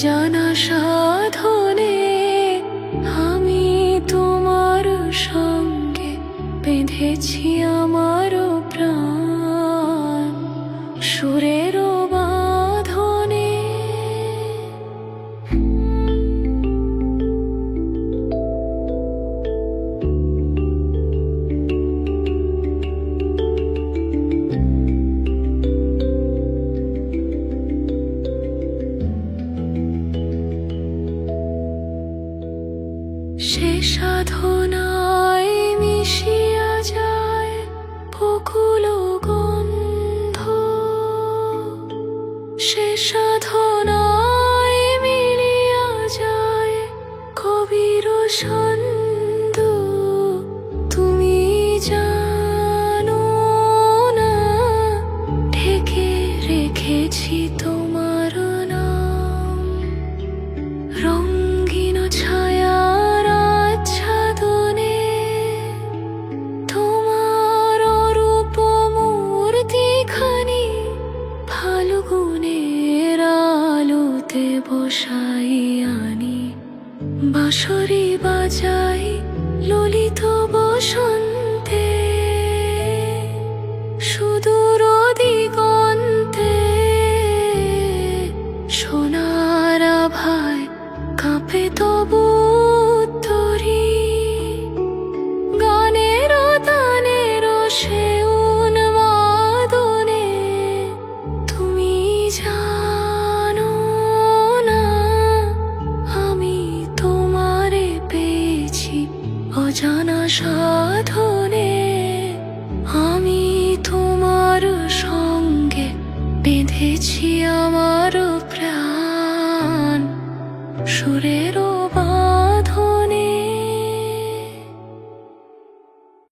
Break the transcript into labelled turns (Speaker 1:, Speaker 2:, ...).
Speaker 1: অজানা সাধনে আমি তোমার সঙ্গে বেঁধেছি আমার প্রাণ সুরের বাঁধনে। সে সাধনায় মিশিয়া যায় বকুল গন্ধ, সে সাধনায় মিলিয়া যায় কবির ছন্দ। তুমি জানো না ঢেকে রেখেছি তোমার নাম, রঙিন ছায়ার আচ্ছাদনে তোমার রূপ মূর্তিখানি ফাল্গুনের আলোতে বসাই আনি। বাঁশরি বাজাই ললিত বসন্তে, সুদূর দিগন্তে সোনার আভায় কাঁপে তবু তরি। গানের তানের সে উন্মাদনে তুমি জানো না আমি তোমারে পেয়েছি অজানা সাধনে। আমি তোমার সঙ্গে বেঁধেছি আমার